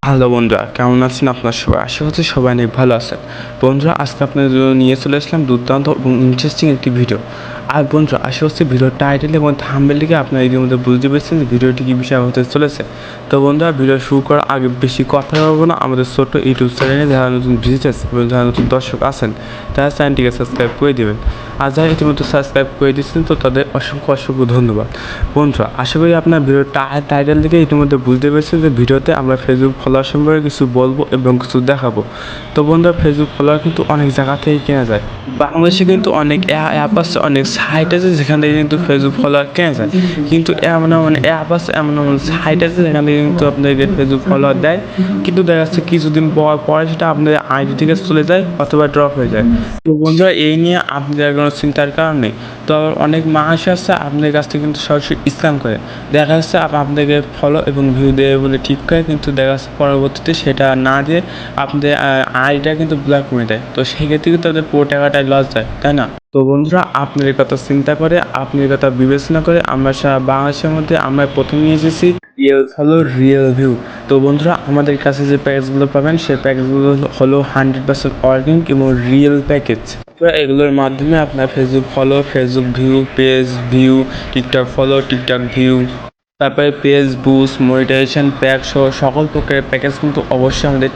Hello বন্ধুরা, কেমন আছেন আপনার সবাই? আশা করছি সবাই অনেক ভালো আছেন। বন্ধুরা, আজকে আপনাদের জন্য নিয়ে চলে আসলাম দুর্দান্ত এবং ইন্টারেস্টিং একটি ভিডিও। আর বন্ধুরা, আশা করছি ভিডিওর টাইটেল এবং থাম্বনেল থেকে আপনারা ইতিমধ্যে বুঝতে পেরেছেন যে ভিডিওটি কী বিষয় হতে চলেছে। তো বন্ধুরা, ভিডিও শুরু করার আগে বেশি কথা বলবো না। আমাদের ছোট্ট ইউটিউব চ্যানেলে যারা নতুন ভিজিটার্স এবং যারা নতুন দর্শক আছেন তারা চ্যানেলটিকে সাবস্ক্রাইব করে দেবেন। আর যারা ইতিমধ্যে সাবস্ক্রাইব করে দিচ্ছেন তো তাদের অসংখ্য ধন্যবাদ। বন্ধুরা, আশা করি আপনার ভিডিওর টাইটেল থেকে ইতিমধ্যে বুঝতে পেরেছেন যে ভিডিওতে আমরা ফেসবুক ফলোয়ার সম্পর্কে কিছু বলবো এবং কিছু দেখাবো। তো বন্ধুরা, ফেসবুক ফলোয়ার কিন্তু অনেক জায়গা থেকে কেনা যায়। বাংলাদেশে কিন্তু অনেক অ্যাপ আছে, অনেক সাইট আছে যেখান থেকে কিন্তু ফেসবুক ফলোয়ার কেনা যায়। কিন্তু এমন অ্যাপ আছে, এমন সাইট আছে যেখান থেকে কিন্তু আপনাদের ফেসবুক ফলোয়ার দেয়, কিন্তু দেখা যাচ্ছে কিছুদিন পরে সেটা আপনাদের আইডি থেকে চলে যায় অথবা ড্রপ হয়ে যায়। তো বন্ধুরা, এই নিয়ে আপনাদের কোনো চিন্তার কারণ নেই। তো আবার অনেক মানুষ আছে আপনাদের কাছ থেকে কিন্তু সরাসরি স্ক্যাম করে। দেখা যাচ্ছে আপনাদেরকে ফলো এবং ভিউ দেবে বলে ঠিক করে, কিন্তু দেখা যাচ্ছে পরবর্তীতে সেটা না দিয়ে আপনাদের আইডিটা কিন্তু ব্লক করে দেয়। তো সেক্ষেত্রে কিন্তু তাদের পুরো টাকাটাই লস যায়, তাই না? তো বন্ধুরা, আপনাদের কথা চিন্তা করে, আপনাদের কথা বিবেচনা করে আমরা সারা বাংলাদেশের মধ্যে আমরা প্রথমে নিয়ে এসেছি রিয়েল ফলো রিয়েল ভিউ। তো বন্ধুরা, আমাদের কাছে যে প্যাকেজগুলো পাবেন সেই প্যাকেজগুলো হলো 100% অর্গানিক এবং রিয়েল প্যাকেজ। এগুলোর মাধ্যমে আপনার Facebook follow, Facebook view, page view, TikTok follow, TikTok view, তারপরে পেজ বুস্ট, মনিটাইজেশন প্যাক সহ সকল প্রকারের প্যাকেজ কিন্তু অবশ্যই আমাদের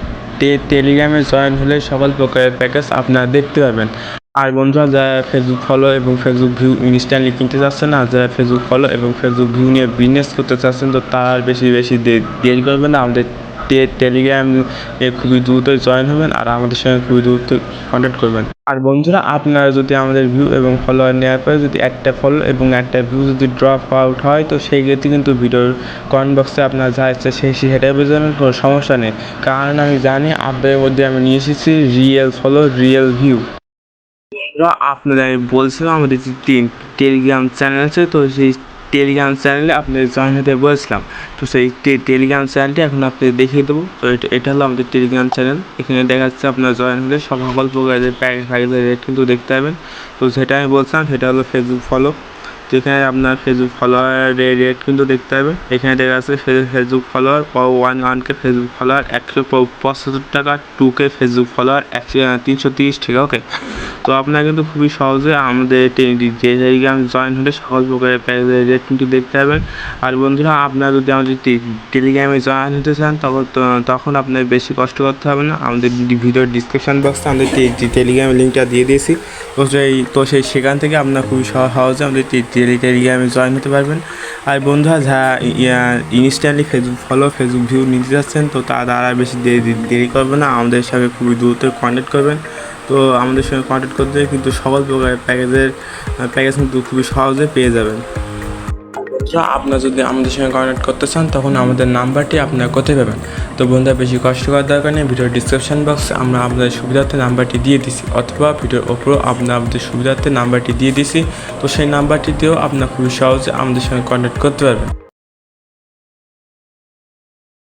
টেলিগ্রামে জয়েন হলে সকল প্রকারের প্যাকেজ আপনারা দেখতে পাবেন। আর বন্ধুরা, যারা ফেসবুক ফলো এবং ফেসবুক ভিউ ইনস্ট্যান্টলি কিনতে চাচ্ছেন না, যারা ফেসবুক ফলো এবং ফেসবুক ভিউ নিয়ে বিজনেস করতে চাচ্ছেন, তো তার বেশি দেরি করবেন না, আমাদের টেলিগ্রাম খুবই দ্রুত জয়েন হবেন আর আমাদের সঙ্গে খুবই দ্রুত কন্ট্যাক্ট করবেন। আর বন্ধুরা, আপনারা যদি আমাদের ভিউ এবং ফলোয়ার নেওয়ার পরে যদি একটা ফলো এবং একটা ভিউ যদি ড্রপ আউট হয়, তো সেই ক্ষেত্রে কিন্তু ভিডিওর কমেন্ট বক্সে আপনার যা ইচ্ছা সেটাই বোঝানোর কোনো সমস্যা নেই, কারণ আমি জানি আপনাদের মধ্যে আমি নিয়ে এসেছি রিয়েল ফলো রিয়েল ভিউ। আপনাদের আমি বলছিলাম আমাদের যে টেলিগ্রাম চ্যানেল আছে, তো সেই টেলিগ্রাম চ্যানেলে আপনাদের জয়েন হতে বলছিলাম। তো সেই টেলিগ্রাম চ্যানেলটি এখন আপনাদের দেখিয়ে দেবো। তো এটা হলো আমাদের টেলিগ্রাম চ্যানেল। এখানে দেখা যাচ্ছে আপনারা জয়েন হলে সকল প্রকারের প্যাকেজের রেট কিন্তু দেখতে পাবেন। তো সেটা আমি বলছিলাম, সেটা হলো ফেসবুক ফলো। যেখানে আপনার ফেসবুক ফলোয়ারের রেট কিন্তু দেখতে পাবেন। এখানে দেখা যাচ্ছে Facebook follower 1K Facebook follower 175 টাকা, 2K ফেসবুক ফলোয়ার 330 টাকা। ওকে, তো আপনারা কিন্তু খুবই সহজে আমাদের টেলিগ্রাম জয়েন হলে সকল প্রকারের প্যাকেজের রেট কিন্তু দেখতে পাবেন। আর বন্ধুরা, আপনারা যদি আমাদের টেলিগ্রামে জয়েন হতে চান তখন আপনার বেশি কষ্ট করতে হবে না। আমাদের ভিডিওর ডিসক্রিপশন বক্সে আমাদের টেলিগ্রামের লিঙ্কটা দিয়ে দিয়েছি। তো সেখান থেকে আপনারা খুবই সহজে আমাদের টেলিগ্রামে জয়েন হতে পারবেন। আর বন্ধুরা, যারা instantly Facebook follow Facebook view নিতে যাচ্ছেন, তো তারা বেশি দেরি করবে না, আমাদের সঙ্গে খুবই দ্রুত কন্ট্যাক্ট করবেন। তো আমাদের সঙ্গে কন্ট্যাক্ট করতে কিন্তু সকল প্রকারের প্যাকেজ কিন্তু খুবই সহজে পেয়ে যাবেন। আপনারা যদি আমাদের সঙ্গে কন্ট্যাক্ট করতে চান তখন আমাদের নাম্বারটি আপনারা কোথায় পাবেন? তো বন্ধুরা, বেশি কষ্ট করার দরকার নেই, ভিডিওর ডিসক্রিপশন বক্সে আমরা আপনাদের সুবিধার্থে নাম্বারটি দিয়ে দিছি, অথবা ভিডিওর ওপরও আপনাদের সুবিধার্থে নাম্বারটি দিয়ে দিছি। তো সেই নাম্বারটি দিয়েও আপনারা খুবই সহজে আমাদের সঙ্গে কন্ট্যাক্ট করতে পারবেন।